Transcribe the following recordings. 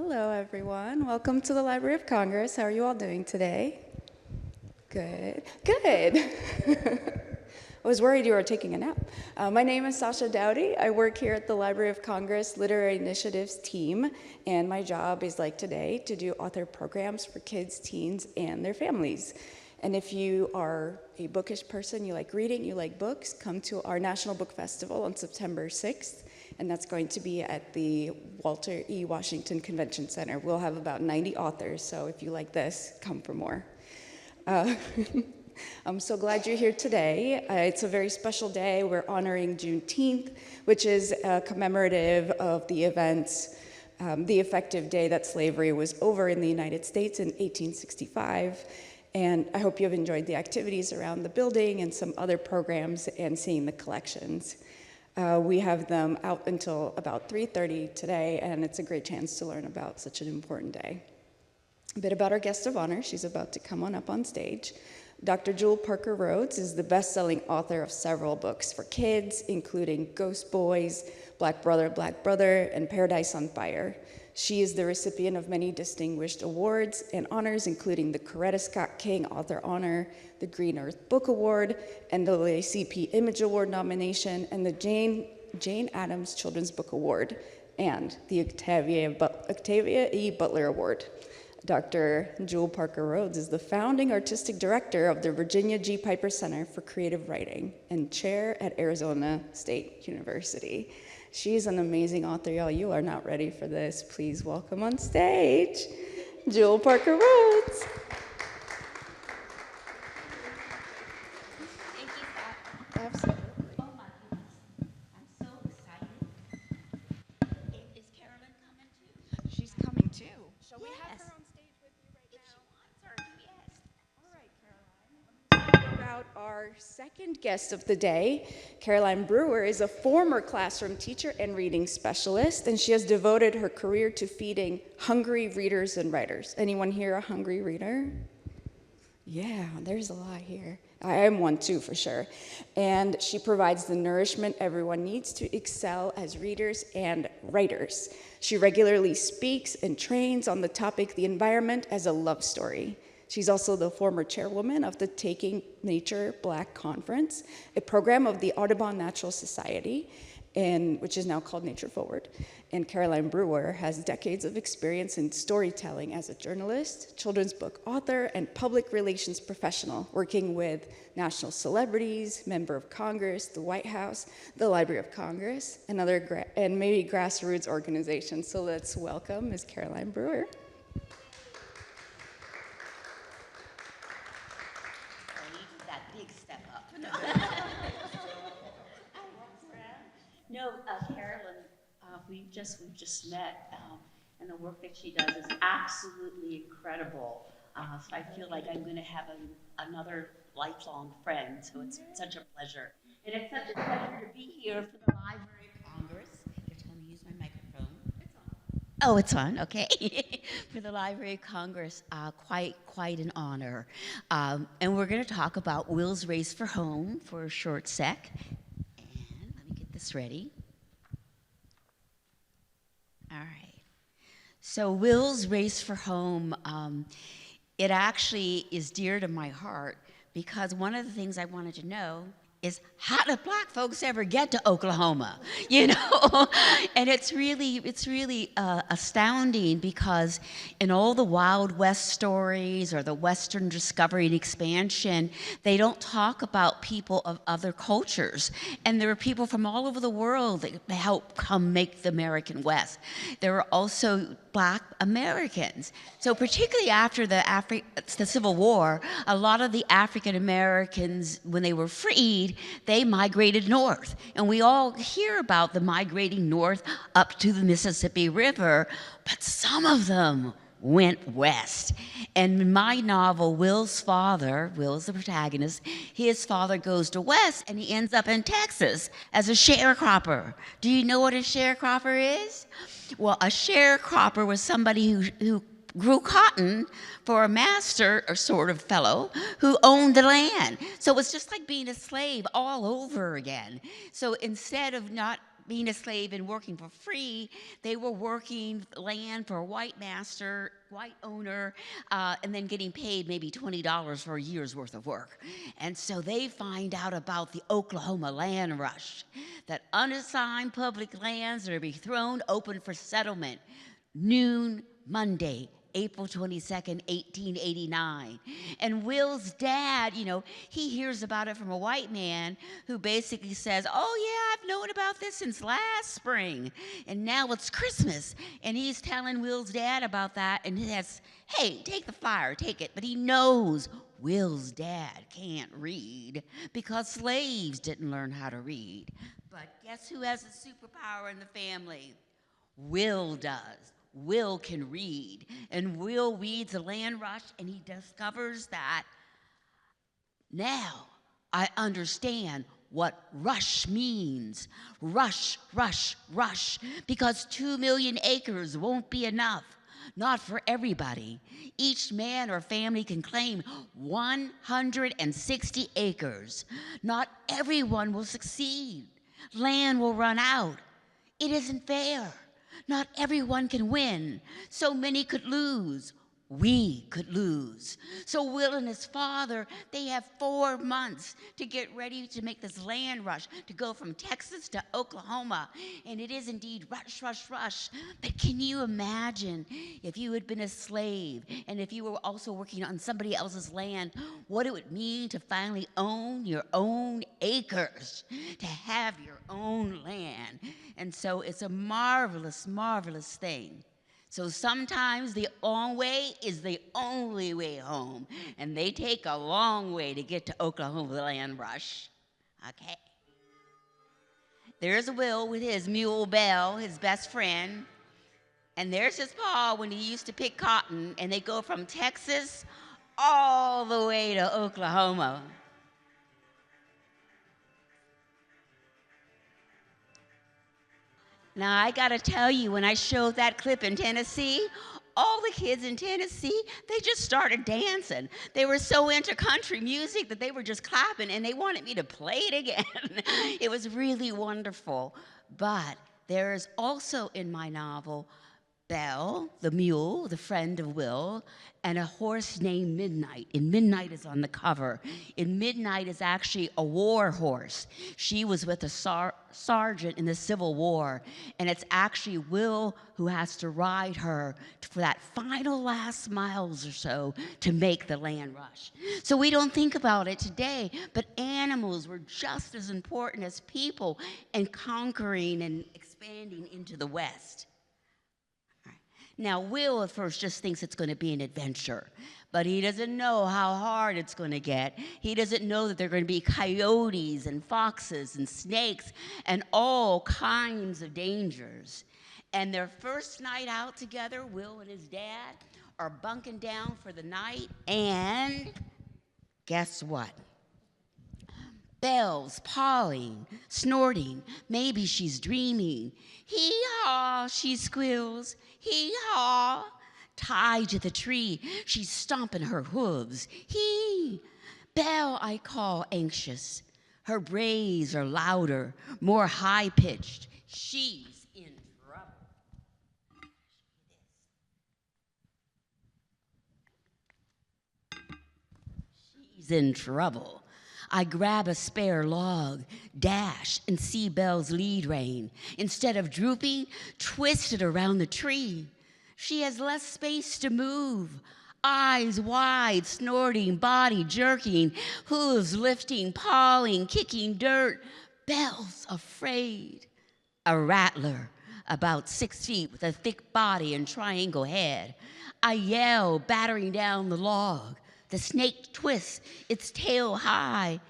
Hello, everyone. Welcome to the Library of Congress. How are you all doing today? Good. Good. I was worried you were taking a nap. My name is Sasha Dowdy. I work here at the Library of Congress Literary Initiatives team, and my job is, like today, to do author programs for kids, teens, and their families. And if you are a bookish person, you like reading, you like books, come to our National Book Festival on September 6th, and that's going to be at the Walter E. Washington Convention Center. We'll have about 90 authors, so if you like this, come for more. I'm so glad you're here today. It's a very special day. We're honoring Juneteenth, which is commemorative of the events, the effective day that slavery was over in the United States in 1865. And I hope you have enjoyed the activities around the building and some other programs and seeing the collections. We have them out until about 3:30 today, and it's a great chance to learn about such an important day. A bit about our guest of honor. She's about to come on up on stage. Dr. Jewel Parker Rhodes is the best-selling author of several books for kids, including Ghost Boys, Black Brother, and Paradise on Fire. She is the recipient of many distinguished awards and honors, including the Coretta Scott King Author Honor, the Green Earth Book Award, NAACP Image Award nomination, and the Jane Addams Children's Book Award, and the Octavia E. Butler Award. Dr. Jewel Parker Rhodes is the founding artistic director of the Virginia G. Piper Center for Creative Writing and chair at Arizona State University. She's an amazing author, y'all. You are not ready for this. Please welcome on stage, Jewel Parker Rhodes. Thank you, Pat. Absolutely. Oh my goodness, I'm so excited. Is Carolyn coming too? She's coming too. Shall we have Yes. her on stage with you right If she now? wants her, yes. All right, Caroline. About our second guest of the day, Caroline Brewer is a former classroom teacher and reading specialist, and she has devoted her career to feeding hungry readers and writers. Anyone here a hungry reader? Yeah, there's a lot here. I am one too, for sure. And she provides the nourishment everyone needs to excel as readers and writers. She regularly speaks and trains on the topic, the environment as a love story. She's also the former chairwoman of the Taking Nature Black Conference, a program of the Audubon Natural Society, which is now called Nature Forward. And Caroline Brewer has decades of experience in storytelling as a journalist, children's book author, and public relations professional, working with national celebrities, member of Congress, the White House, the Library of Congress, and maybe grassroots organizations. So let's welcome Ms. Caroline Brewer. Oh, you did that big step up. No, Carolyn, we've just met, and the work that she does is absolutely incredible. So I feel like I'm going to have another lifelong friend. So it's such a pleasure, and it's such a pleasure to be here for the Library of Congress. You're telling me to use my microphone. It's on. Oh, it's on. Okay. For the Library of Congress, quite an honor. And we're going to talk about Will's Race for Home for a short sec. And let me get this ready. All right. So Will's Race for Home, it actually is dear to my heart because one of the things I wanted to know is how do black folks ever get to Oklahoma? You know, and it's really astounding because in all the Wild West stories or the Western discovery and expansion, they don't talk about people of other cultures. And there are people from all over the world that help come make the American West. There are also Black Americans. So particularly after the Civil War, a lot of the African Americans, when they were freed, they migrated north. And we all hear about the migrating north up to the Mississippi River, but some of them went west. And in my novel, Will's father, Will is the protagonist, his father goes to west and he ends up in Texas as a sharecropper. Do you know what a sharecropper is? Well, a sharecropper was somebody who grew cotton for a master or sort of fellow who owned the land. So it's just like being a slave all over again. So instead of not being a slave and working for free. They were working land for a white master, white owner, and then getting paid maybe $20 for a year's worth of work. And so they find out about the Oklahoma land rush, that unassigned public lands are to be thrown open for settlement. Noon Monday, April 22nd, 1889. And Will's dad, he hears about it from a white man who basically says, oh yeah, I've known about this since last spring. And now it's Christmas. And he's telling Will's dad about that. And he says, hey, take the flyer, take it. But he knows Will's dad can't read because slaves didn't learn how to read. But guess who has a superpower in the family? Will does. Will can read, and Will reads the land rush, and he discovers that now I understand what rush means. Rush, rush, rush, because 2 million acres won't be enough. Not for everybody. Each man or family can claim 160 acres. Not everyone will succeed. Land will run out. It isn't fair. Not everyone can win. So many could lose. We could lose. So Will and his father, they have 4 months to get ready to make this land rush, to go from Texas to Oklahoma. And it is indeed rush, rush, rush. But can you imagine if you had been a slave and if you were also working on somebody else's land, what it would mean to finally own your own acres, to have your own land? And so it's a marvelous, marvelous thing. So sometimes the long way is the only way home, and they take a long way to get to Oklahoma land rush. Okay. There's Will with his mule Belle, his best friend, and there's his pa when he used to pick cotton, and they go from Texas all the way to Oklahoma. Now, I got to tell you, when I showed that clip in Tennessee, all the kids in Tennessee, they just started dancing. They were so into country music that they were just clapping, and they wanted me to play it again. It was really wonderful. But there is also in my novel Belle, the mule, the friend of Will, and a horse named Midnight. And Midnight is on the cover. And Midnight is actually a war horse. She was with a sergeant in the Civil War. And it's actually Will who has to ride her for that final last miles or so to make the land rush. So we don't think about it today, but animals were just as important as people in conquering and expanding into the West. Now, Will at first just thinks it's going to be an adventure, but he doesn't know how hard it's going to get. He doesn't know that there are going to be coyotes and foxes and snakes and all kinds of dangers. And their first night out together, Will and his dad are bunking down for the night, and guess what? Belle's pawing, snorting. Maybe she's dreaming. Hee-haw, she squeals. Hee-haw. Tied to the tree, she's stomping her hooves. Hee. Belle, I call, anxious. Her brays are louder, more high-pitched. She's in trouble. She's in trouble. I grab a spare log, dash, and see Belle's lead rein. Instead of drooping, twisted around the tree. She has less space to move. Eyes wide, snorting, body jerking, hooves lifting, pawing, kicking dirt. Belle's afraid. A rattler, about 6 feet with a thick body and triangle head. I yell, battering down the log. The snake twists, its tail high.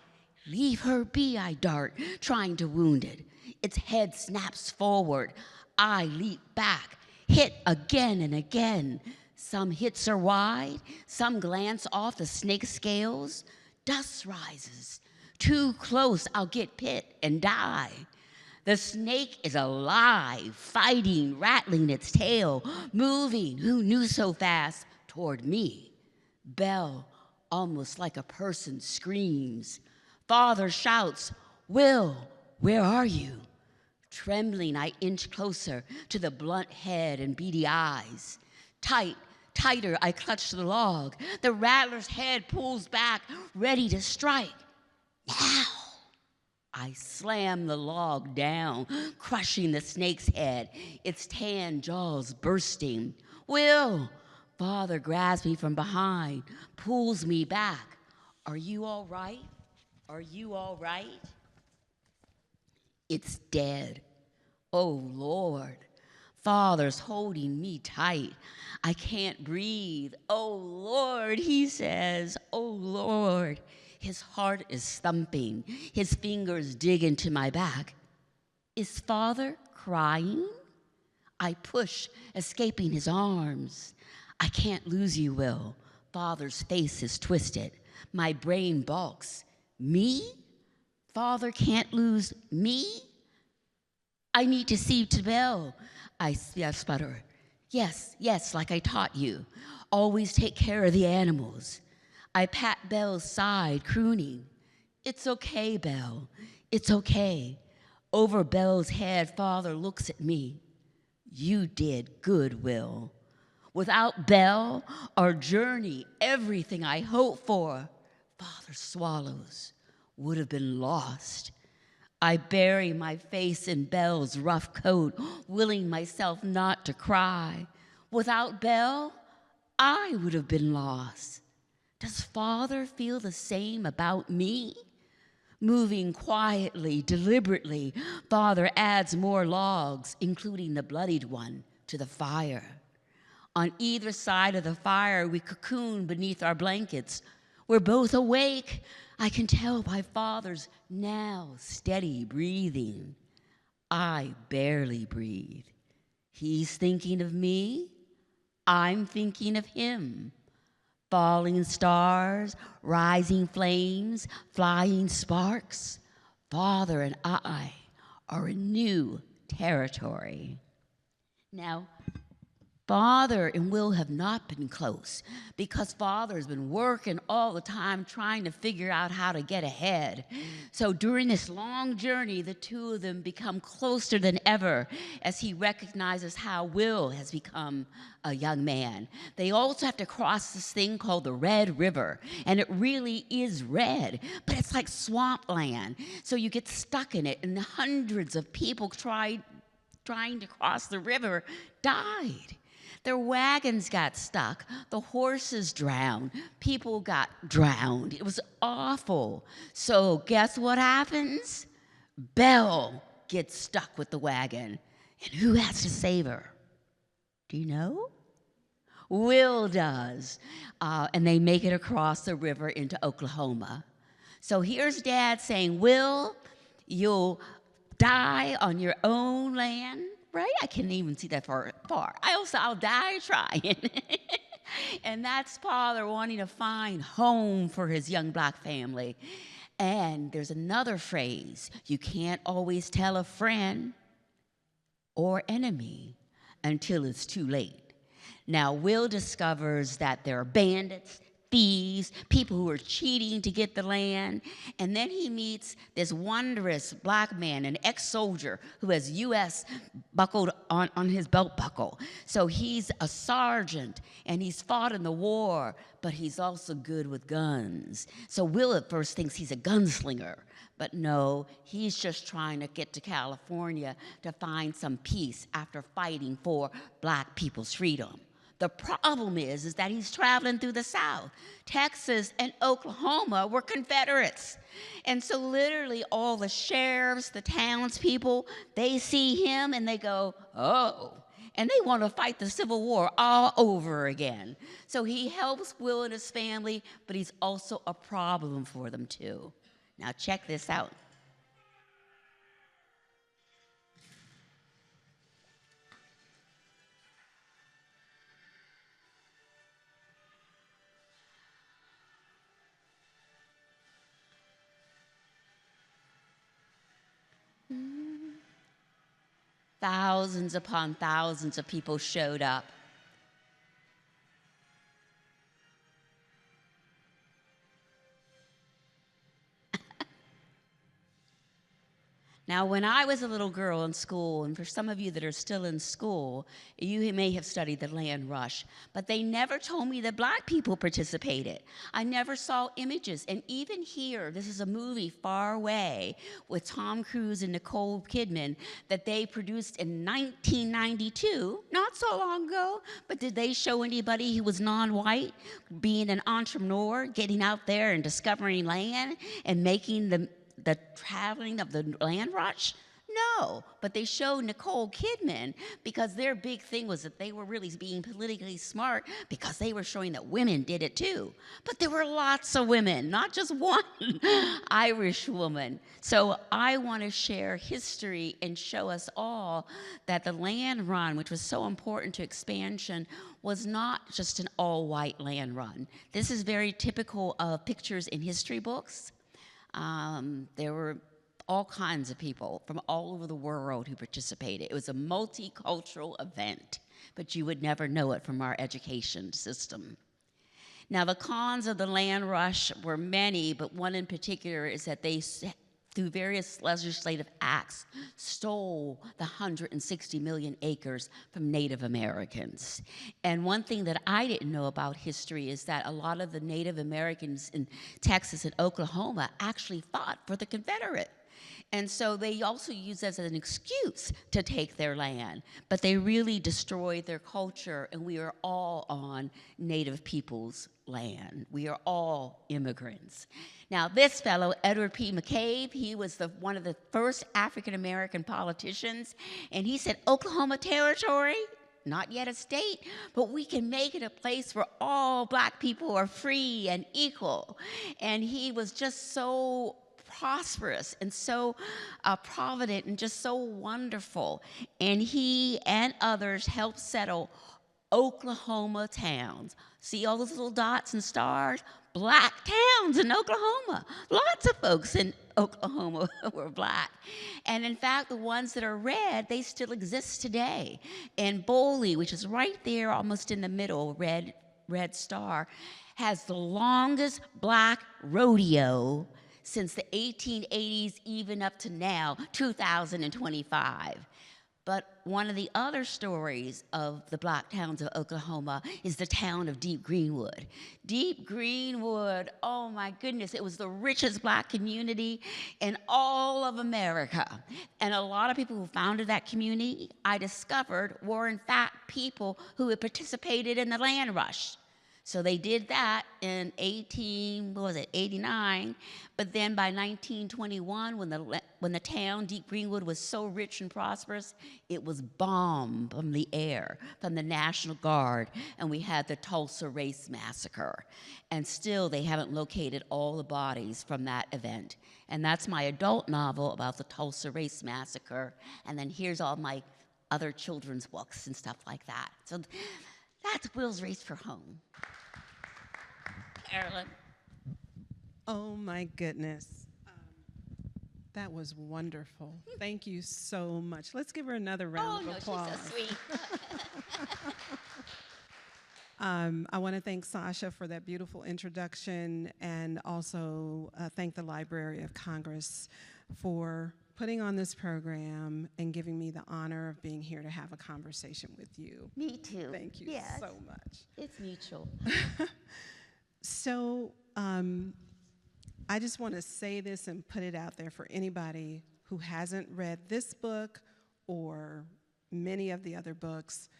Leave her be, I dart, trying to wound it. Its head snaps forward. I leap back, hit again and again. Some hits are wide, some glance off the snake's scales. Dust rises. Too close, I'll get bit and die. The snake is alive, fighting, rattling its tail, moving, who knew so fast, toward me. Belle, almost like a person, screams. Father shouts, Will, where are you? Trembling, I inch closer to the blunt head and beady eyes. Tighter, I clutch the log. The rattler's head pulls back, ready to strike. Now, I slam the log down, crushing the snake's head, its tan jaws bursting. Will, Father grabs me from behind, pulls me back. Are you all right? Are you all right? It's dead. Oh, Lord. Father's holding me tight. I can't breathe. Oh, Lord, he says. Oh, Lord. His heart is thumping. His fingers dig into my back. Is Father crying? I push, escaping his arms. I can't lose you, Will. Father's face is twisted. My brain balks. Me? Father can't lose me? I need to see to Belle. I sputter. Yes, like I taught you. Always take care of the animals. I pat Belle's side, crooning. It's okay, Belle. It's okay. Over Belle's head, Father looks at me. You did good, Will. Without Belle, our journey, everything I hoped for, Father swallows, would have been lost. I bury my face in Belle's rough coat, willing myself not to cry. Without Belle, I would have been lost. Does Father feel the same about me? Moving quietly, deliberately, Father adds more logs, including the bloodied one, to the fire. On either side of the fire, we cocoon beneath our blankets. We're both awake. I can tell by Father's now steady breathing. I barely breathe. He's thinking of me. I'm thinking of him. Falling stars, rising flames, flying sparks. Father and I are in new territory. Now, Father and Will have not been close because Father's been working all the time trying to figure out how to get ahead. So during this long journey, the two of them become closer than ever as he recognizes how Will has become a young man. They also have to cross this thing called the Red River, and it really is red, but it's like swampland. So you get stuck in it, and hundreds of people trying to cross the river died. Their wagons got stuck. The horses drowned. People got drowned. It was awful. So guess what happens? Belle gets stuck with the wagon. And who has to save her? Do you know? Will does. And they make it across the river into Oklahoma. So here's Dad saying, Will, you'll die on your own land. Right? I can't even see that far. I'll die trying. And that's Father wanting to find home for his young black family. And there's another phrase, you can't always tell a friend or enemy until it's too late. Now, Will discovers that there are bandits, thieves, people who are cheating to get the land. And then he meets this wondrous black man, an ex-soldier who has U.S. buckled on his belt buckle. So he's a sergeant, and he's fought in the war, but he's also good with guns. So Will at first thinks he's a gunslinger. But no, he's just trying to get to California to find some peace after fighting for black people's freedom. The problem is that he's traveling through the South. Texas and Oklahoma were Confederates. And so literally all the sheriffs, the townspeople, they see him and they go, oh, and they want to fight the Civil War all over again. So he helps Will and his family, but he's also a problem for them too. Now check this out. Thousands upon thousands of people showed up. Now, when I was a little girl in school, and for some of you that are still in school, you may have studied the land rush, but they never told me that black people participated. I never saw images. And even here, this is a movie, Far Away, with Tom Cruise and Nicole Kidman, that they produced in 1992, not so long ago, but did they show anybody who was non-white being an entrepreneur, getting out there and discovering land and making the traveling of the land rush? No, but they showed Nicole Kidman because their big thing was that they were really being politically smart because they were showing that women did it too. But there were lots of women, not just one Irish woman. So I want to share history and show us all that the land run, which was so important to expansion, was not just an all-white land run. This is very typical of pictures in history books. There were all kinds of people from all over the world who participated. It was a multicultural event, but you would never know it from our education system. Now, the cons of the land rush were many, but one in particular is that they, through various legislative acts, stole the 160 million acres from Native Americans. And one thing that I didn't know about history is that a lot of the Native Americans in Texas and Oklahoma actually fought for the Confederate. And so they also used as an excuse to take their land, but they really destroyed their culture, and we are all on Native people's land. We are all immigrants. Now, this fellow, Edward P. McCabe, he was one of the first African-American politicians, and he said, Oklahoma Territory, not yet a state, but we can make it a place where all black people are free and equal. And he was just so prosperous and so provident and just so wonderful. And he and others helped settle Oklahoma towns. See all those little dots and stars? Black towns in Oklahoma. Lots of folks in Oklahoma were black. And in fact, the ones that are red, they still exist today. And Boley, which is right there almost in the middle, red star, has the longest black rodeo since the 1880s, even up to now, 2025. But one of the other stories of the black towns of Oklahoma is the town of Deep Greenwood. Deep Greenwood, oh my goodness, it was the richest black community in all of America. And a lot of people who founded that community, I discovered, were in fact people who had participated in the land rush. So they did that in 89, but then by 1921, when the town, Deep Greenwood, was so rich and prosperous, it was bombed from the air, from the National Guard, and we had the Tulsa Race Massacre. And still, they haven't located all the bodies from that event. And that's my adult novel about the Tulsa Race Massacre, and then here's all my other children's books and stuff like that. So that's Will's Race for Home. Carolyn. Oh my goodness. That was wonderful. Thank you so much. Let's give her another round of applause. She's so sweet. I want to thank Sasha for that beautiful introduction, and also thank the Library of Congress for putting on this program and giving me the honor of being here to have a conversation with you. Me too. Thank you so much. It's mutual. So I just want to say this and put it out there for anybody who hasn't read this book or many of the other books.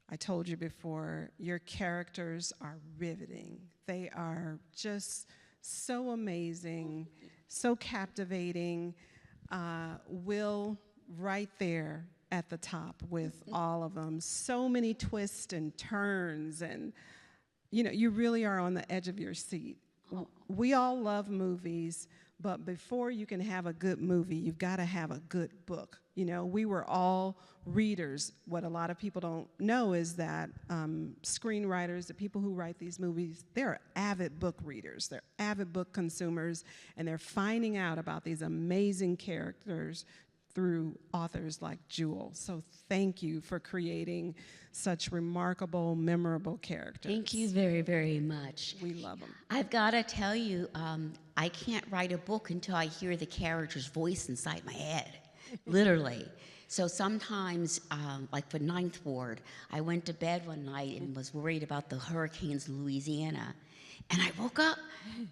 I told you before, your characters are riveting. They are just so amazing, so captivating. Will right there at the top with all of them. So many twists and turns, and you know, you really are on the edge of your seat. We all love movies, but before you can have a good movie, you've got to have a good book. You know, we were all readers. What a lot of people don't know is that screenwriters, the people who write these movies, they're avid book readers. They're avid book consumers, and they're finding out about these amazing characters through authors like Jewel. So thank you for creating such remarkable, memorable characters. Thank you very, very much. We love them. I've got to tell you, I can't write a book until I hear the character's voice inside my head. literally. So sometimes, like for Ninth Ward, I went to bed one night and was worried about the hurricanes in Louisiana. And I woke up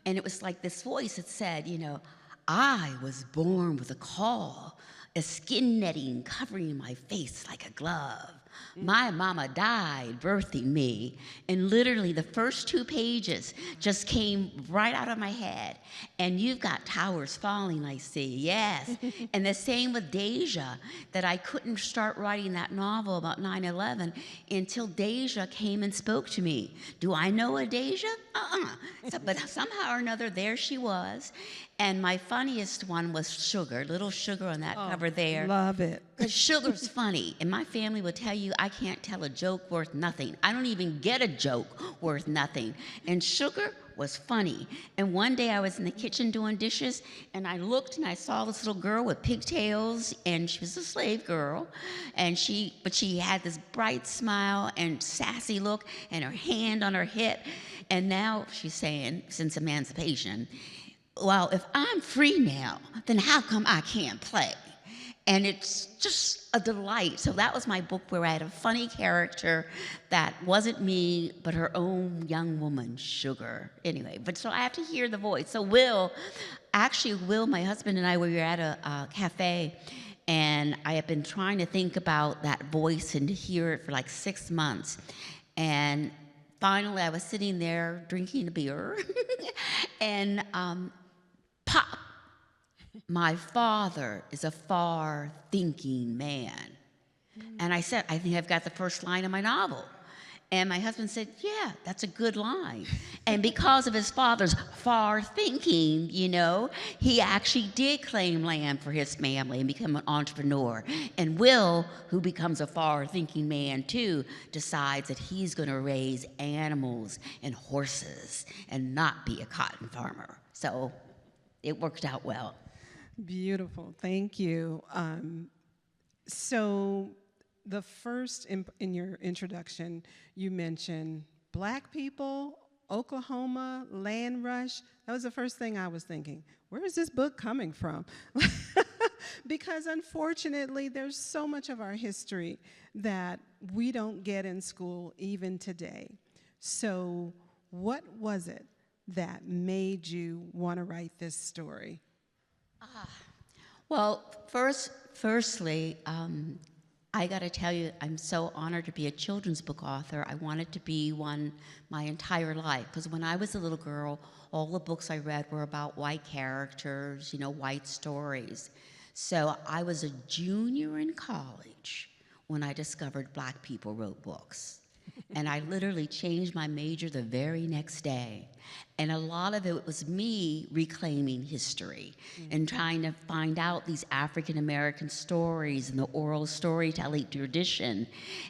and it was like this voice that said, you know, I was born with a caul, a skin netting covering my face like a glove. My mama died birthing me. And literally the first 2 pages just came right out of my head. And you've got towers falling, I see, yes. And the same with Deja, that I couldn't start writing that novel about 9/11 until Deja came and spoke to me. Do I know a Deja? But somehow or another, there she was. And my funniest one was Sugar, little Sugar on that cover there. Love it. Because Sugar's funny, and my family will tell you I can't tell a joke worth nothing. I don't even get a joke worth nothing. And Sugar was funny. And one day I was in the kitchen doing dishes, and I looked and I saw this little girl with pigtails, and she was a slave girl, but she had this bright smile and sassy look, and her hand on her hip. And now she's saying, since emancipation, well, if I'm free now, then how come I can't play? And it's just a delight. So that was my book where I had a funny character that wasn't me, but her own young woman, Sugar. Anyway, but so I have to hear the voice. So Will, my husband and I, we were at a cafe, and I have been trying to think about that voice and to hear it for like 6 months. And finally, I was sitting there drinking a beer, and pop, my father is a far-thinking man. And I said, I think I've got the first line of my novel. And my husband said, yeah, that's a good line. And because of his father's far thinking, you know, he actually did claim land for his family and become an entrepreneur. And Will, who becomes a far thinking man too, decides that he's going to raise animals and horses and not be a cotton farmer. So it worked out well. Beautiful. Thank you. So the first, in your introduction, you mentioned Black people, Oklahoma, land rush. That was the first thing I was thinking. Where is this book coming from? Because unfortunately, there's so much of our history that we don't get in school even today. So what was it that made you want to write this story? Well, firstly, I got to tell you, I'm so honored to be a children's book author. I wanted to be one my entire life, because when I was a little girl, all the books I read were about white characters, you know, white stories. So I was a junior in college when I discovered Black people wrote books. And I literally changed my major the very next day. And a lot of it was me reclaiming history and trying to find out these African American stories and the oral storytelling tradition.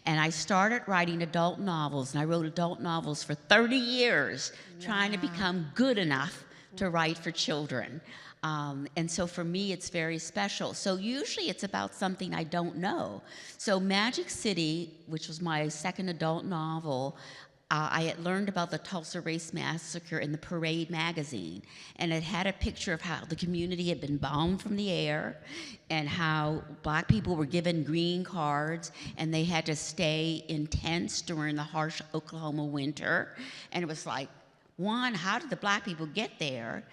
And I started writing adult novels, and I wrote adult novels for 30 years, trying to become good enough to write for children. And so for me, it's very special. So usually it's about something I don't know. So Magic City, which was my second adult novel, I had learned about the Tulsa Race Massacre in the Parade magazine, and it had a picture of how the community had been bombed from the air and how Black people were given green cards and they had to stay in tents during the harsh Oklahoma winter. And it was like, one, how did the Black people get there?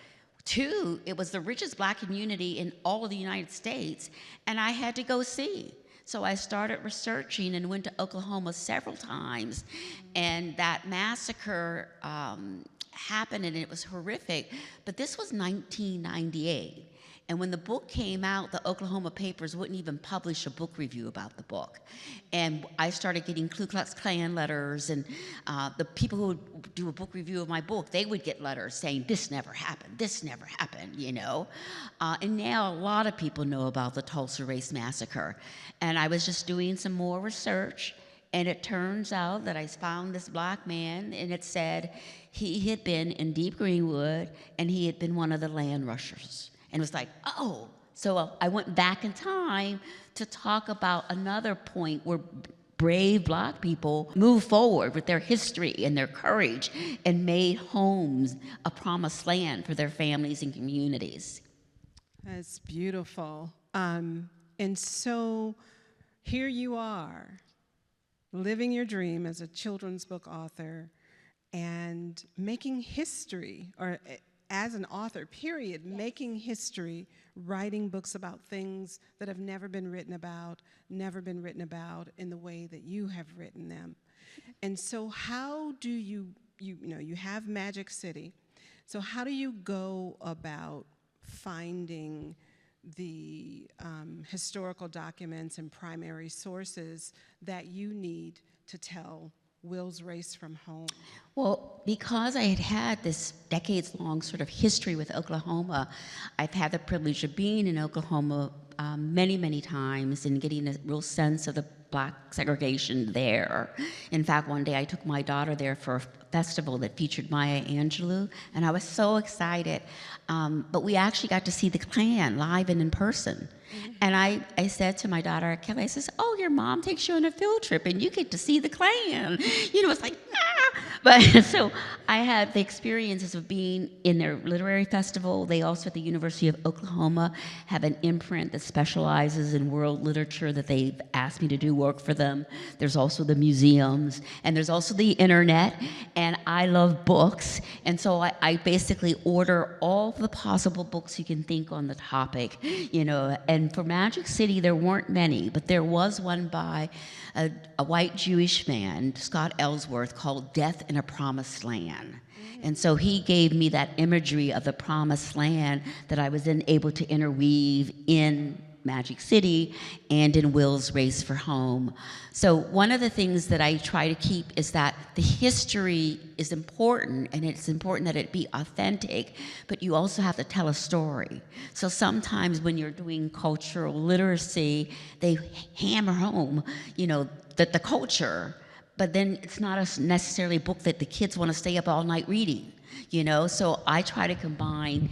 Two, it was the richest Black community in all of the United States, and I had to go see. So I started researching and went to Oklahoma several times, and that massacre happened, and it was horrific. But this was 1998. And when the book came out, the Oklahoma papers wouldn't even publish a book review about the book. And I started getting Ku Klux Klan letters, and the people who would do a book review of my book, they would get letters saying, this never happened, you know. And now a lot of people know about the Tulsa Race Massacre. And I was just doing some more research, and it turns out that I found this Black man, and it said he had been in Deep Greenwood, and he had been one of the land rushers. And it was like, oh. So I went back in time to talk about another point where brave Black people moved forward with their history and their courage and made homes a promised land for their families and communities. That's beautiful. And so here you are, living your dream as a children's book author and making history, or as an author, period, yes. Making history, writing books about things that have never been written about in the way that you have written them. And so how do you have Magic City, so how do you go about finding the historical documents and primary sources that you need to tell Will's Race from Home? Well, because I had had this decades-long sort of history with Oklahoma, I've had the privilege of being in Oklahoma many, many times and getting a real sense of the Black segregation there. In fact, one day I took my daughter there for a festival that featured Maya Angelou, and I was so excited. But we actually got to see the Klan live and in person. Mm-hmm. And I said to my daughter, Kelly, I says, oh, your mom takes you on a field trip and you get to see the Klan. It's like, ah! But so I had the experiences of being in their literary festival. They also, at the University of Oklahoma, have an imprint that specializes in world literature that they've asked me to do work for them. There's also the museums, and there's also the internet, and I love books. And so I basically order all the possible books you can think on the topic, and for Magic City, there weren't many, but there was one by a white Jewish man, Scott Ellsworth, called Death in a Promised Land. And so he gave me that imagery of the promised land that I was then able to interweave in Magic City and in Will's Race for Home. So one of the things that I try to keep is that the history is important, and it's important that it be authentic, but you also have to tell a story. So sometimes when you're doing cultural literacy, they hammer home, that the culture, but then it's not necessarily a book that the kids want to stay up all night reading, So I try to combine,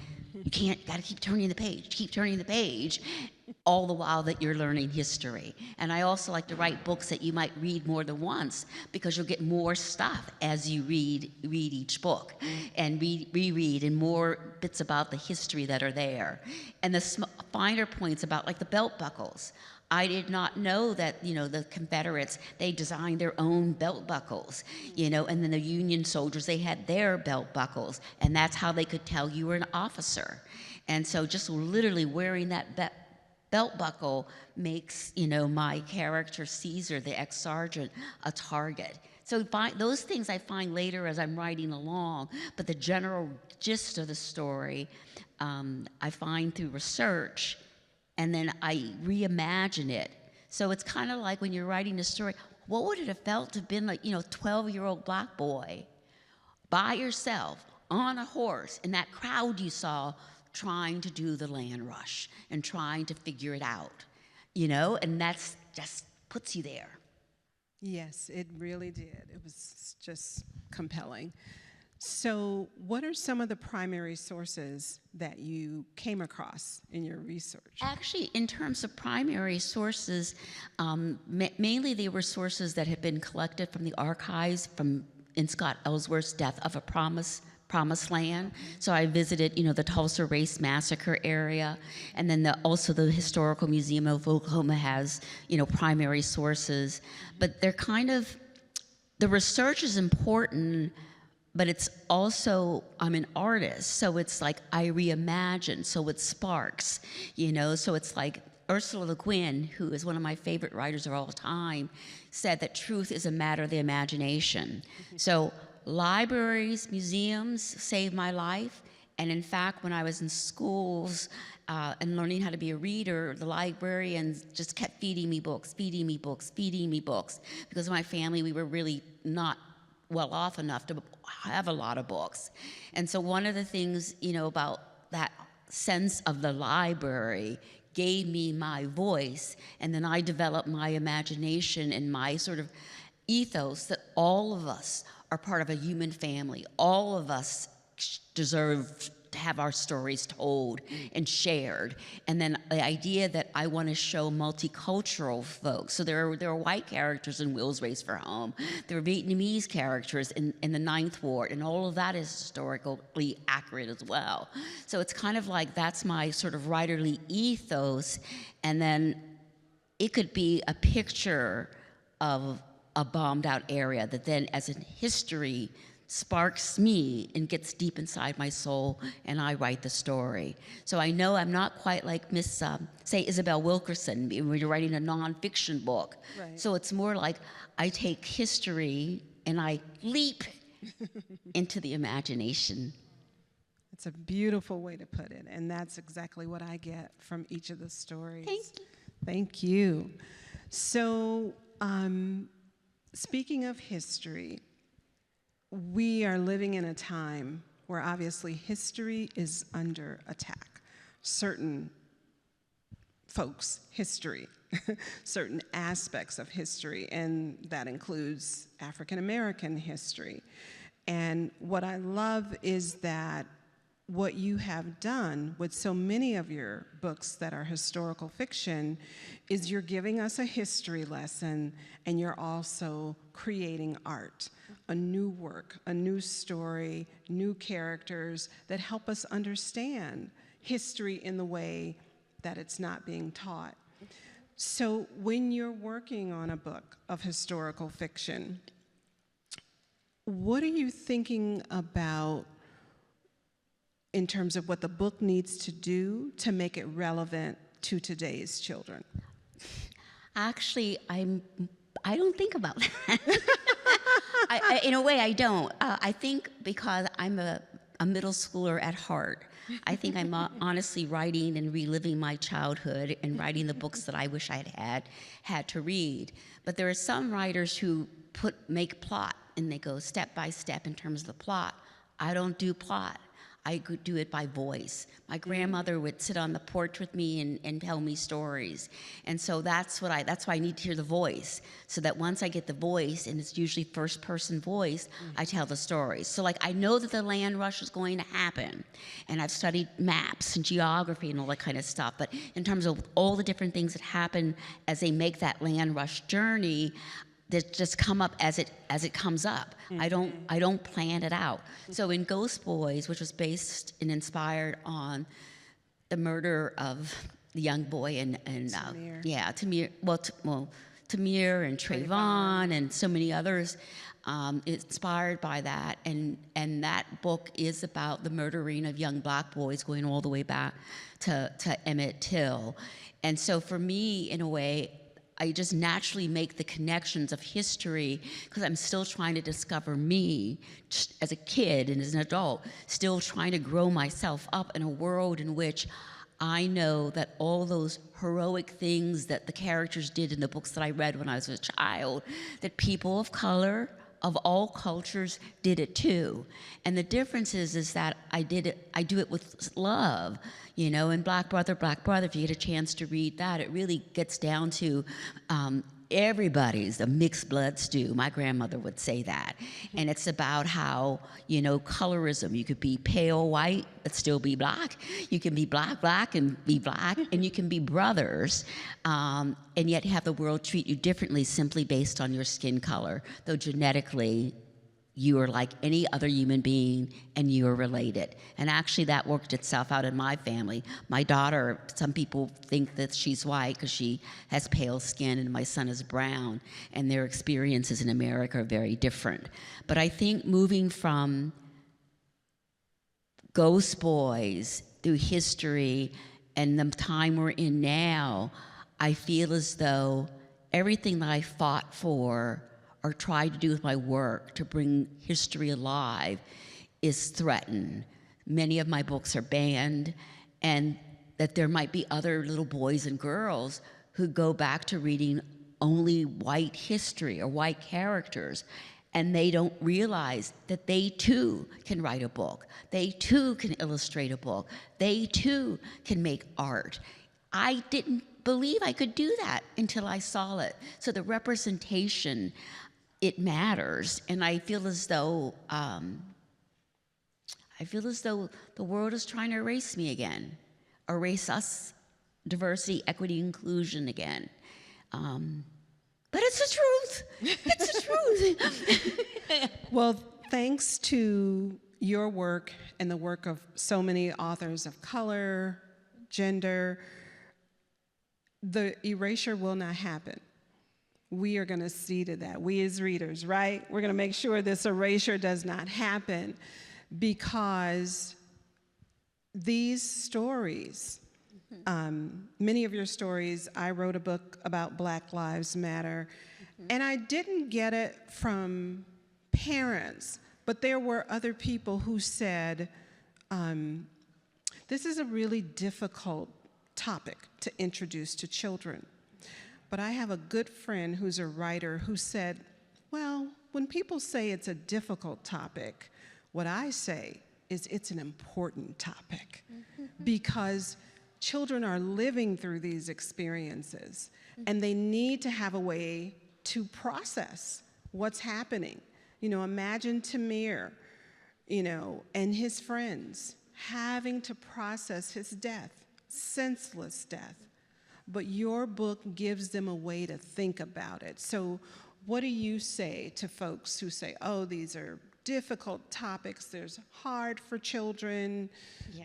got to keep turning the page, all the while that you're learning history. And I also like to write books that you might read more than once, because you'll get more stuff as you read each book and reread, and more bits about the history that are there. And the finer points about, like, the belt buckles. I did not know that, the Confederates, they designed their own belt buckles, and then the Union soldiers, they had their belt buckles, and that's how they could tell you were an officer. And so just literally wearing that belt buckle makes, my character, Caesar, the ex-sergeant, a target. So those things I find later as I'm writing along, but the general gist of the story, I find through research, and then I reimagine it. So it's kind of like when you're writing a story, what would it have felt to have been like, 12-year-old Black boy by yourself on a horse in that crowd you saw trying to do the land rush and trying to figure it out, and that's just puts you there. Yes, it really did. It was just compelling. So what are some of the primary sources that you came across in your research? Actually, in terms of primary sources, mainly they were sources that had been collected from the archives in Scott Ellsworth's Death of a Promised Land. So I visited, the Tulsa Race Massacre area, and then also the Historical Museum of Oklahoma has, primary sources. But they're the research is important, but it's also, I'm an artist, so it's like I reimagine, so it sparks, so it's like Ursula Le Guin, who is one of my favorite writers of all time, said that truth is a matter of the imagination. So libraries, museums saved my life, and in fact, when I was in schools and learning how to be a reader, the librarians just kept feeding me books, because my family, we were really not well off enough to have a lot of books. And so one of the things, about that sense of the library gave me my voice, and then I developed my imagination and my sort of ethos that all of us are part of a human family. All of us deserve to have our stories told and shared. And then the idea that I want to show multicultural folks. So there are white characters in Will's Race for Home. There are Vietnamese characters in the Ninth Ward, and all of that is historically accurate as well. So it's kind of like that's my sort of writerly ethos. And then it could be a picture of a bombed out area that then, as in history, sparks me and gets deep inside my soul, and I write the story. So I know I'm not quite like Miss, say, Isabel Wilkerson, when you're writing a nonfiction book. Right. So it's more like I take history and I leap into the imagination. It's a beautiful way to put it, and that's exactly what I get from each of the stories. Thank you. Thank you. So, speaking of history, we are living in a time where obviously history is under attack. Certain folks' history, certain aspects of history, and that includes African American history. And what I love is that what you have done with so many of your books that are historical fiction is you're giving us a history lesson, and you're also creating art, a new work, a new story, new characters that help us understand history in the way that it's not being taught. So when you're working on a book of historical fiction, what are you thinking about in terms of what the book needs to do to make it relevant to today's children? Actually, I don't think about that. In a way, I don't. I think because I'm a middle schooler at heart, I think I'm honestly writing and reliving my childhood and writing the books that I wish I'd had to read. But there are some writers who make plot, and they go step by step in terms of the plot. I don't do plot. I could do it by voice. My grandmother would sit on the porch with me and tell me stories. And so that's why I need to hear the voice, so that once I get the voice, and it's usually first person voice, I tell the stories. So like, I know that the land rush is going to happen, and I've studied maps and geography and all that kind of stuff, but in terms of all the different things that happen as they make that land rush journey, that just come up as it comes up. I don't plan it out. So in Ghost Boys, which was based and inspired on the murder of the young boy and Tamir. Tamir and Trayvon and so many others, inspired by that, and that book is about the murdering of young black boys going all the way back to Emmett Till. And so for me, in a way, I just naturally make the connections of history because I'm still trying to discover me as a kid and as an adult, still trying to grow myself up in a world in which I know that all those heroic things that the characters did in the books that I read when I was a child, that people of color, of all cultures, did it too. And the difference is that I do it with love. You know, in Black Brother, if you get a chance to read that, it really gets down to everybody's a mixed blood stew. My grandmother would say that. And it's about how, colorism, you could be pale white but still be black. You can be black and be black, and you can be brothers, and yet have the world treat you differently simply based on your skin color, though genetically you are like any other human being, and you are related. And actually that worked itself out in my family. My daughter, some people think that she's white because she has pale skin, and my son is brown, and their experiences in America are very different. But I think moving from Ghost Boys through history and the time we're in now, I feel as though everything that I fought for or tried to do with my work to bring history alive is threatened. Many of my books are banned, and that there might be other little boys and girls who go back to reading only white history or white characters, and they don't realize that they too can write a book. They too can illustrate a book. They too can make art. I didn't believe I could do that until I saw it. So the representation, it matters, and I feel as though the world is trying to erase me again, erase us, diversity, equity, inclusion again. But it's the truth. It's the truth. Well, thanks to your work and the work of so many authors of color, gender, the erasure will not happen. We are going to see to that. We as readers, right? We're going to make sure this erasure does not happen, because these stories, many of your stories, I wrote a book about Black Lives Matter, and I didn't get it from parents, but there were other people who said, this is a really difficult topic to introduce to children. But I have a good friend who's a writer who said, well, when people say it's a difficult topic, what I say is it's an important topic, because children are living through these experiences, and they need to have a way to process what's happening. You know, imagine Tamir, you know, and his friends having to process his death, senseless death. But your book gives them a way to think about it. So what do you say to folks who say, oh, these are difficult topics, there's hard for children,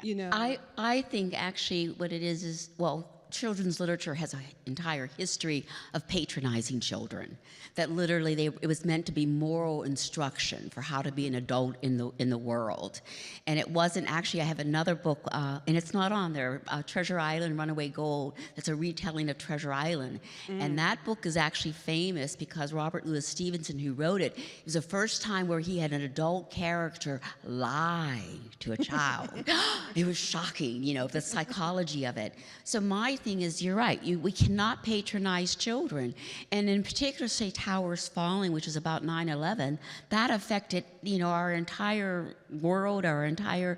you know? I think actually what it is, well, children's literature has an entire history of patronizing children. That literally it was meant to be moral instruction for how to be an adult in the world. And it wasn't actually, I have another book, and it's not on there, Treasure Island, Runaway Gold. That's a retelling of Treasure Island. And that book is actually famous because Robert Louis Stevenson, who wrote it, it was the first time where he had an adult character lie to a child. It was shocking, you know, the psychology of it. So my thing is, you're right, we cannot patronize children. And in particular, say Towers Falling, which is about 9/11, that affected, you know, our entire world, our entire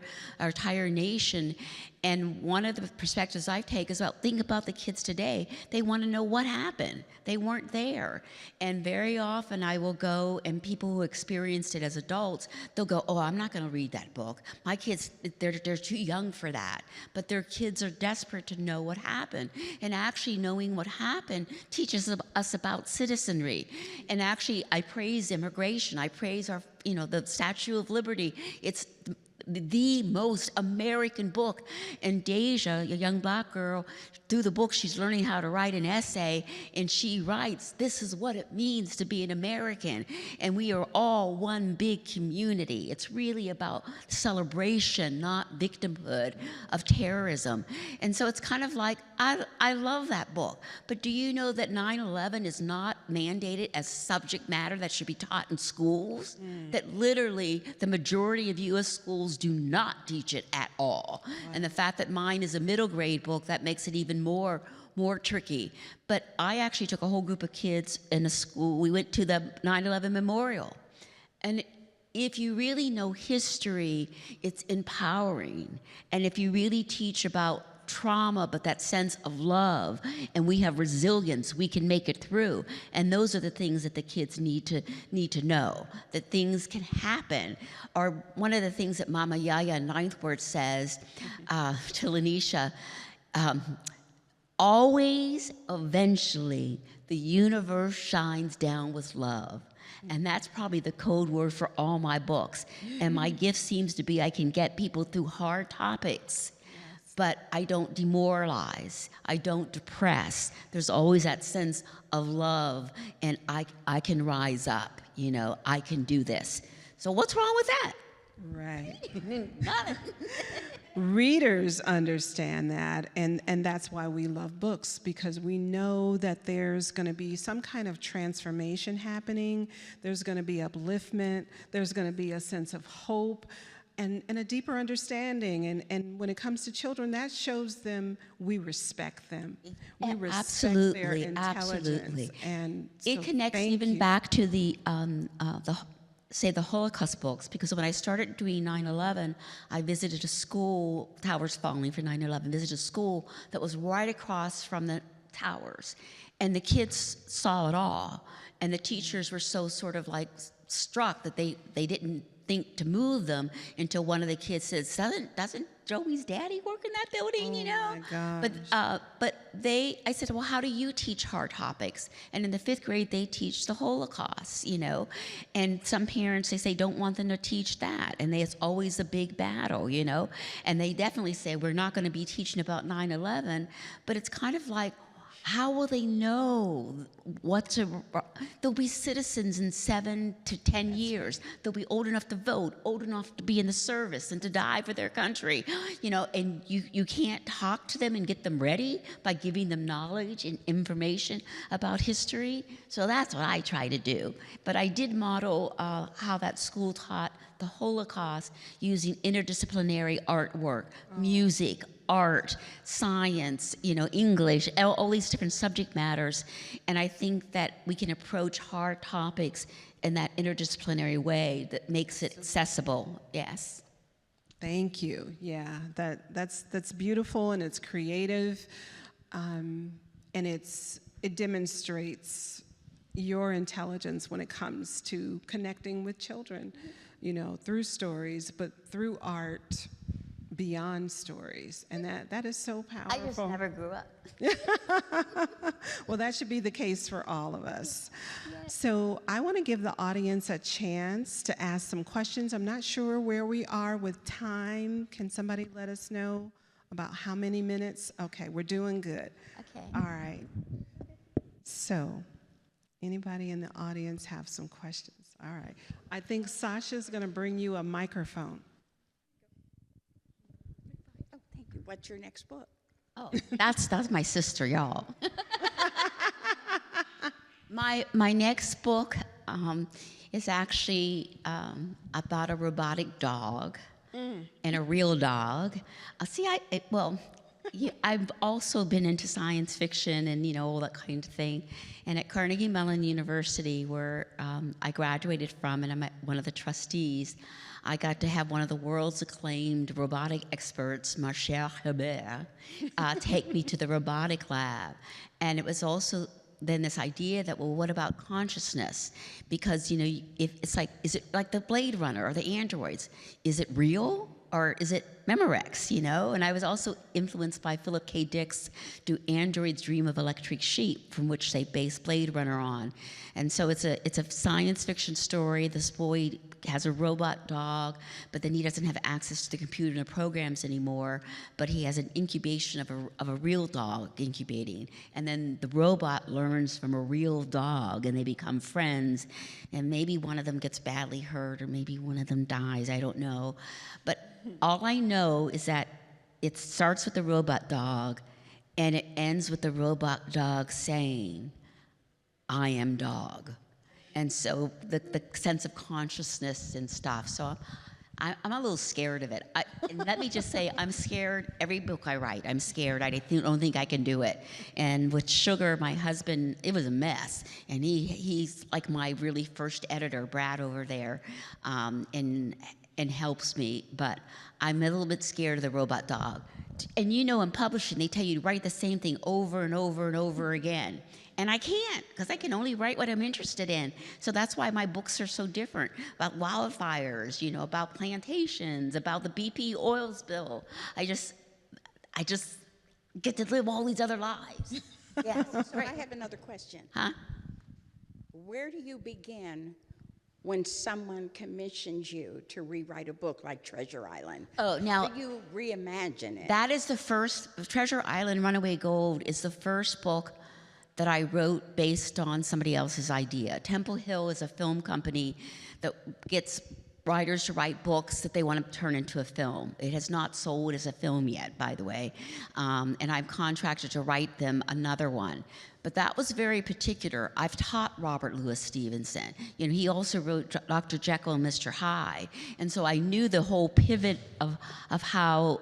nation. And one of the perspectives I take is think about the kids today. They want to know what happened. They weren't there. And very often I will go, and people who experienced it as adults, they'll go, oh, I'm not going to read that book. My kids, they're too young for that. But their kids are desperate to know what happened. And actually knowing what happened teaches us about citizenry. And actually, I praise immigration. I praise our, you know, the Statue of Liberty. It's the most American book. And Deja, a young black girl, through the book, she's learning how to write an essay, and she writes, this is what it means to be an American, and we are all one big community. It's really about celebration, not victimhood of terrorism. And so it's kind of like, I love that book, but do you know that 9/11 is not mandated as subject matter that should be taught in schools? That literally the majority of U.S. schools do not teach it at all. Wow. And the fact that mine is a middle grade book, that makes it even more tricky. But I actually took a whole group of kids in a school. We went to the 9/11 memorial. And if you really know history, it's empowering. And if you really teach about trauma, but that sense of love, and we have resilience, we can make it through. And those are the things that the kids need to know, that things can happen. Or one of the things that Mama Yaya in Ninth Word says to Lanisha, always, eventually, the universe shines down with love. And that's probably the code word for all my books. And my gift seems to be I can get people through hard topics. But I don't demoralize, I don't depress. There's always that sense of love, and I can rise up, you know, I can do this. So what's wrong with that? Right. Got it. Readers understand that, and that's why we love books, because we know that there's going to be some kind of transformation happening, there's going to be upliftment, there's going to be a sense of hope, and a deeper understanding. And when it comes to children, that shows them we respect them. We respect their intelligence. Absolutely. And so it connects thank even you. back to the Holocaust books, because when I started doing 9/11, I visited a school, Towers Falling for 9/11, visited a school that was right across from the towers. And the kids saw it all. And the teachers were so sort of like struck that they didn't think to move them until one of the kids says, doesn't Joey's daddy work in that building, you know? My gosh. But I said, well, how do you teach hard topics? And in the 5th grade, they teach the Holocaust, you know? And some parents, they say, don't want them to teach that. And it's always a big battle, you know? And they definitely say, we're not going to be teaching about 9/11. But it's kind of like, How will they know what to? They'll be citizens in 7 to 10 years. They'll be old enough to vote, old enough to be in the service and to die for their country. You know, and you can't talk to them and get them ready by giving them knowledge and information about history. So that's what I try to do. But I did model how that school taught the Holocaust using interdisciplinary artwork, music, art, science, you know, English, all these different subject matters. And I think that we can approach hard topics in that interdisciplinary way that makes it accessible. Yes. Thank you. Yeah, that's beautiful, and it's creative, and it demonstrates your intelligence when it comes to connecting with children, you know, through stories, but through art, beyond stories, and that is so powerful. I just never grew up. Well, that should be the case for all of us. So I want to give the audience a chance to ask some questions. I'm not sure where we are with time. Can somebody let us know about how many minutes? Okay, we're doing good. Okay. All right. So anybody in the audience have some questions? All right. I think Sasha's going to bring you a microphone. Oh, thank you. What's your next book? Oh, that's my sister, y'all. My next book is actually about a robotic dog and a real dog. I've also been into science fiction and, you know, all that kind of thing. And at Carnegie Mellon University, where I graduated from, and I'm one of the trustees, I got to have one of the world's acclaimed robotic experts, Marcel Hebert, take me to the robotic lab. And it was also then this idea that, well, what about consciousness? Because, you know, if it's like, is it like the Blade Runner or the androids? Is it real or is it Memorex, you know? And I was also influenced by Philip K. Dick's Do Androids Dream of Electric Sheep, from which they based Blade Runner on. And so it's a science fiction story. This boy has a robot dog, but then he doesn't have access to the computer and the programs anymore, but he has an incubation of a real dog incubating. And then the robot learns from a real dog, and they become friends, and maybe one of them gets badly hurt, or maybe one of them dies, I don't know. But all I know is that it starts with the robot dog, and it ends with the robot dog saying, "I am dog." And so the sense of consciousness and stuff. So I'm a little scared of it. And let me just say, I'm scared every book I write. I'm scared. I don't think I can do it. And with Sugar, my husband, it was a mess. And he's like my really first editor, Brad over there, and helps me. But I'm a little bit scared of the robot dog. And you know, in publishing, they tell you to write the same thing over and over and over again. And I can't, because I can only write what I'm interested in. So that's why my books are so different, about wildfires, you know, about plantations, about the BP oil spill. I just get to live all these other lives. Yes, So I have another question. Huh? Where do you begin when someone commissions you to rewrite a book like Treasure Island? Oh, now, Do you reimagine it? that is the first, Treasure Island, Runaway Gold is the first book that I wrote based on somebody else's idea. Temple Hill is a film company that gets writers to write books that they want to turn into a film. It has not sold as a film yet, by the way, and I'm contracted to write them another one. But that was very particular. I've taught Robert Louis Stevenson. You know, he also wrote Dr. Jekyll and Mr. Hyde, and so I knew the whole pivot of how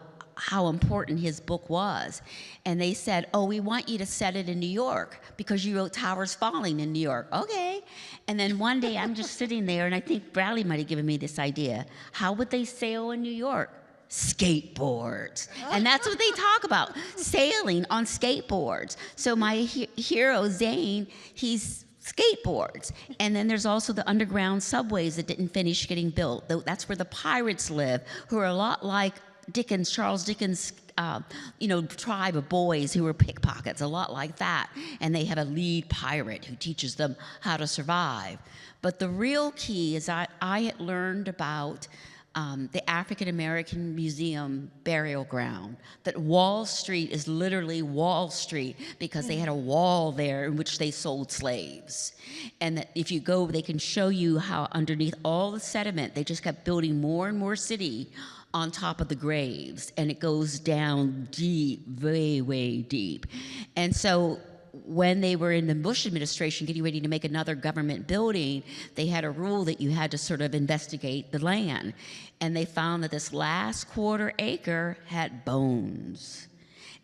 important his book was. And they said, oh, we want you to set it in New York because you wrote Towers Falling in New York. Okay. And then one day I'm just sitting there, and I think Bradley might have given me this idea. How would they sail in New York? Skateboards. And that's what they talk about, sailing on skateboards. So my hero, Zane, he's skateboards. And then there's also the underground subways that didn't finish getting built. That's where the pirates live, who are a lot like Dickens, Charles Dickens, tribe of boys who were pickpockets, a lot like that. And they have a lead pirate who teaches them how to survive. But the real key is I had learned about the African American Museum burial ground, that Wall Street is literally Wall Street because they had a wall there in which they sold slaves. And that if you go, they can show you how underneath all the sediment, they just kept building more and more city on top of the graves, and it goes down deep, way, way deep. And so when they were in the Bush administration getting ready to make another government building, they had a rule that you had to sort of investigate the land. And they found that this last quarter acre had bones.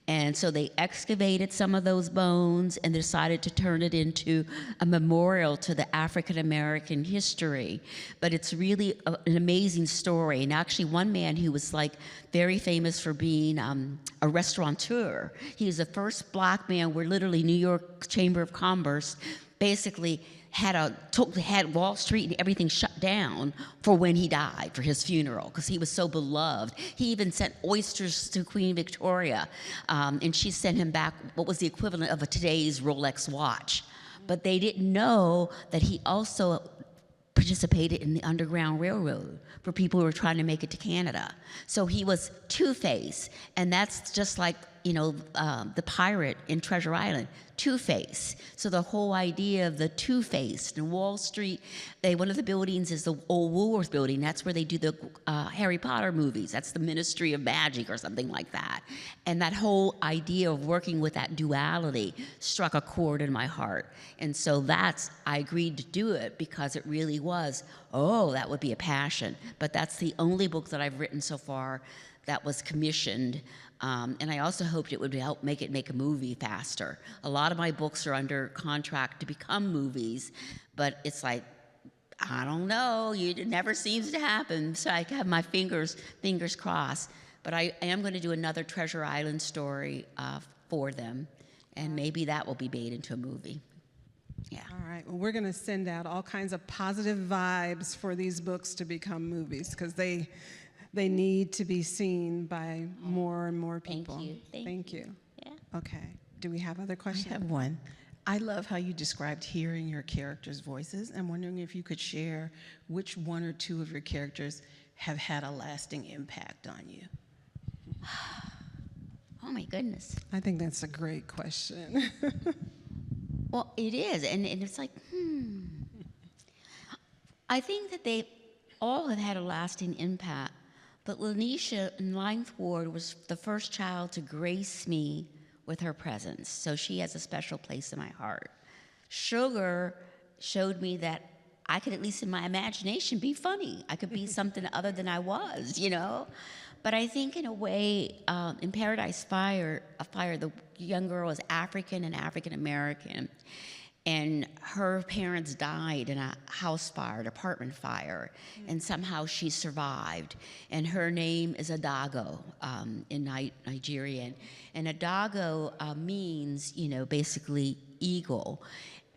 And so they excavated some of those bones and decided to turn it into a memorial to the African American history. But it's really an amazing story. And actually, one man who was like very famous for being a restaurateur, he was the first black man where literally New York Chamber of Commerce basically had Wall Street and everything shut down for when he died, for his funeral, because he was so beloved. He even sent oysters to Queen Victoria, and she sent him back what was the equivalent of today's Rolex watch. But they didn't know that he also participated in the Underground Railroad for people who were trying to make it to Canada. So he was two-faced, and that's just like, the pirate in Treasure Island, Two-Face. So the whole idea of the Two-Faced and Wall Street, one of the buildings is the old Woolworth building. That's where they do the Harry Potter movies. That's the Ministry of Magic or something like that. And that whole idea of working with that duality struck a chord in my heart. And so I agreed to do it because it really was, that would be a passion. But that's the only book that I've written so far that was commissioned. And I also hoped it would help make a movie faster. A lot of my books are under contract to become movies, but it's like, I don't know, it never seems to happen. So I have my fingers crossed. But I am going to do another Treasure Island story for them, and maybe that will be made into a movie. Yeah. All right. Well, we're going to send out all kinds of positive vibes for these books to become movies, because they need to be seen by more and more people. Thank you. Thank you. Yeah. Okay. Do we have other questions? I have one. I love how you described hearing your characters' voices. I'm wondering if you could share which one or two of your characters have had a lasting impact on you. Oh my goodness. I think that's a great question. Well, it is, and it's like, I think that they all have had a lasting impact, but Lanisha in Ninth Ward was the first child to grace me with her presence, so she has a special place in my heart. Sugar showed me that I could, at least in my imagination, be funny. I could be something other than I was, But I think in a way, in Paradise Fire, the young girl is African and African American, and her parents died in a house fire, an apartment fire, and somehow she survived. And her name is Adago in Nigerian, and Adago means, basically eagle.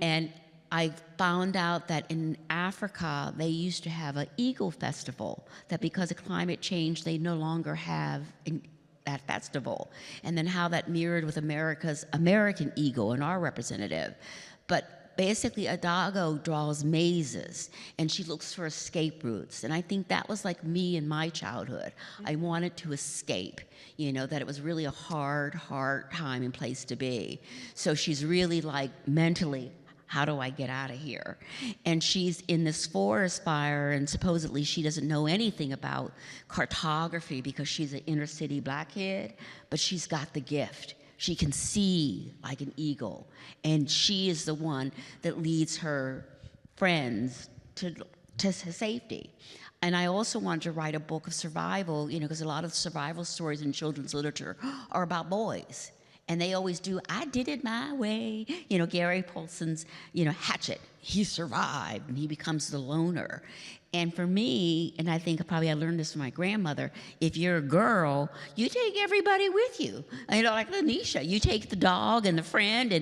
And I found out that in Africa, they used to have an eagle festival, that because of climate change, they no longer have that festival. And then how that mirrored with America's American eagle and our representative. But basically, Adago draws mazes, and she looks for escape routes. And I think that was like me in my childhood. I wanted to escape, that it was really a hard time and place to be. So she's really like mentally, how do I get out of here? And she's in this forest fire, and supposedly she doesn't know anything about cartography because she's an inner city black kid, but she's got the gift. She can see like an eagle, and she is the one that leads her friends to safety. And I also wanted to write a book of survival, because a lot of survival stories in children's literature are about boys. And they always do, I did it my way. Gary Paulson's, Hatchet, he survived, and he becomes the loner. And for me, and I think probably I learned this from my grandmother, if you're a girl, you take everybody with you. Like Lanisha, you take the dog and the friend,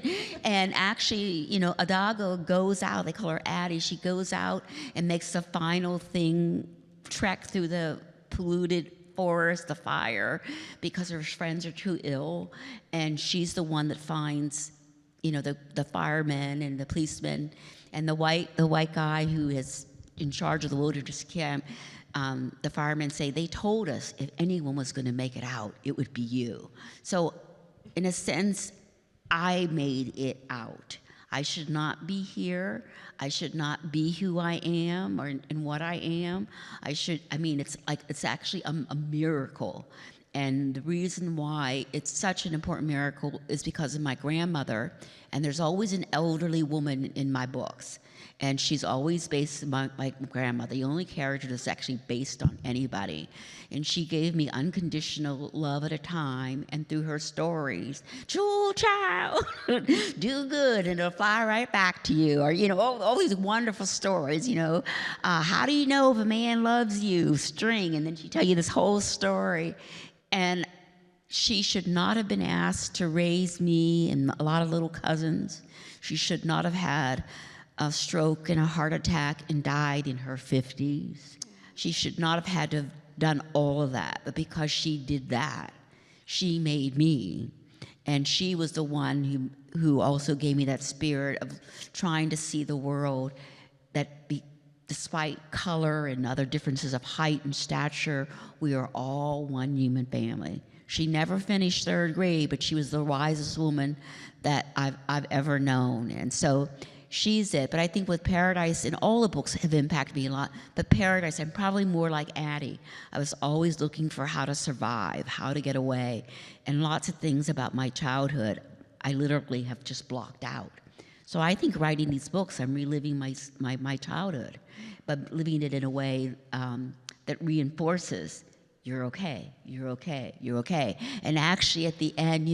and actually, Adago goes out, they call her Addie, she goes out and makes the final trek through the polluted forest, the fire, because her friends are too ill, and she's the one that finds, the firemen and the policemen, and the white guy who has in charge of the wilderness camp, the firemen say, they told us if anyone was going to make it out, it would be you. So in a sense, I made it out. I should not be here. I should not be who I am or and what I am. It's actually a miracle. And the reason why it's such an important miracle is because of my grandmother. And there's always an elderly woman in my books. And she's always based on my grandmother, the only character that's actually based on anybody. And she gave me unconditional love at a time, and through her stories, Jewel child, do good and it'll fly right back to you. Or, all these wonderful stories, how do you know if a man loves you? String, and then she tell you this whole story. And she should not have been asked to raise me and a lot of little cousins. She should not have had a stroke and a heart attack and died in her 50s. She should not have had to have done all of that, but because she did that, she made me. And she was the one who also gave me that spirit of trying to see the world despite color and other differences of height and stature, we are all one human family. She never finished 3rd grade, but she was the wisest woman that I've ever known. And so she's it. But I think with Paradise, and all the books have impacted me a lot, but Paradise, I'm probably more like Addie. I was always looking for how to survive, how to get away, and lots of things about my childhood I literally have just blocked out. So I think writing these books, I'm reliving my childhood, but living it in a way that reinforces you're okay, you're okay, you're okay. And actually at the end,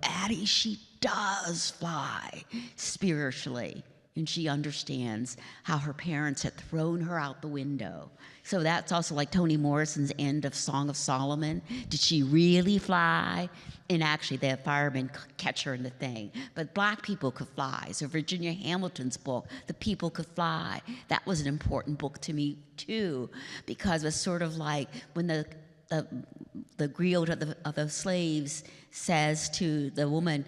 Addie, she does fly spiritually. And she understands how her parents had thrown her out the window. So that's also like Toni Morrison's end of Song of Solomon. Did she really fly? And actually, the firemen catch her in the thing. But Black people could fly. So Virginia Hamilton's book, The People Could Fly, that was an important book to me, too, because it was sort of like when the griot of the slaves says to the woman,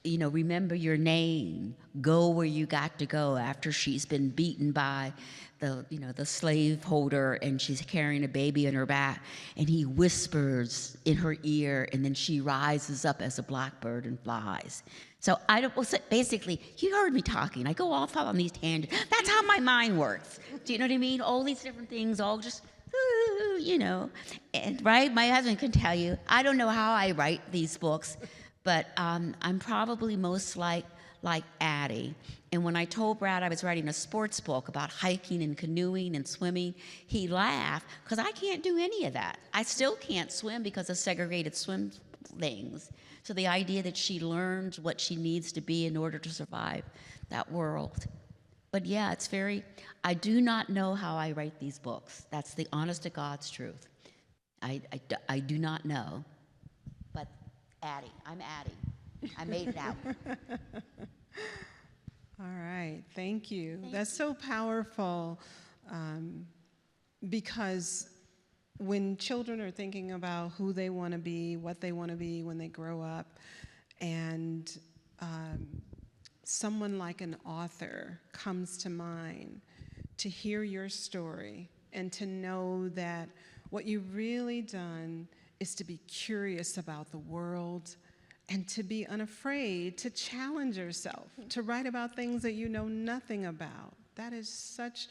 remember your name, go where you got to go, after she's been beaten by the slave holder and she's carrying a baby on her back, and he whispers in her ear, and then she rises up as a blackbird and flies. So basically, you heard me talking. I go off on these tangents. That's how my mind works. Do you know what I mean? All these different things, all just, and right? My husband can tell you, I don't know how I write these books, but I'm probably most like Addie. And when I told Brad I was writing a sports book about hiking and canoeing and swimming, he laughed, because I can't do any of that. I still can't swim because of segregated swim things. So the idea that she learns what she needs to be in order to survive that world. But yeah, I do not know how I write these books. That's the honest to God's truth. I do not know. But Addie, I'm Addie. I made it out. All right, thank you. That's so powerful, because when children are thinking about who they want to be, what they want to be when they grow up, and someone like an author comes to mind, to hear your story and to know that what you've really done is to be curious about the world and to be unafraid to challenge yourself, to write about things that you know nothing about. That is such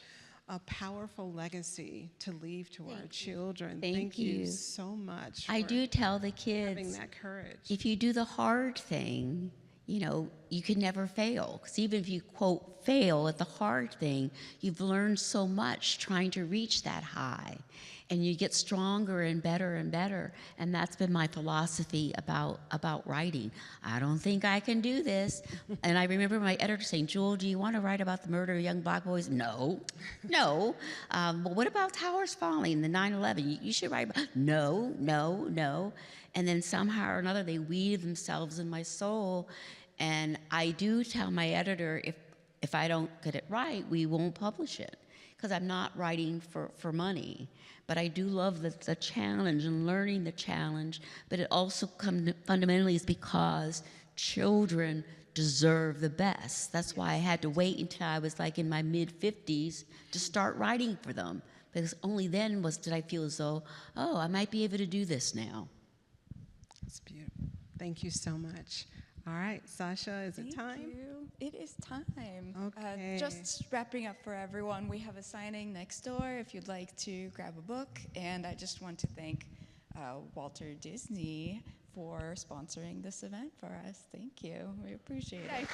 a powerful legacy to leave to our children. Thank you so much. I do tell the kids, having that courage. if you do the hard thing, you can never fail. Because even if you, quote, fail at the hard thing, you've learned so much trying to reach that high. And you get stronger and better and better. And that's been my philosophy about writing. I don't think I can do this. And I remember my editor saying, Jewel, do you want to write about the murder of young Black boys? No. Well, what about Towers Falling, the 9/11? You should write about, no. And then somehow or another, they weave themselves in my soul. And I do tell my editor, if I don't get it right, we won't publish it. Because I'm not writing for money. But I do love the challenge and learning the challenge. But it also fundamentally is because children deserve the best. That's why I had to wait until I was like in my mid-50s to start writing for them, because only then did I feel as though, oh, I might be able to do this now. It's beautiful. Thank you so much. All right, Sasha, is it time? Thank you. It is time. Okay. Just wrapping up for everyone, we have a signing next door if you'd like to grab a book. And I just want to thank Walter Disney for sponsoring this event for us. Thank you. We appreciate it.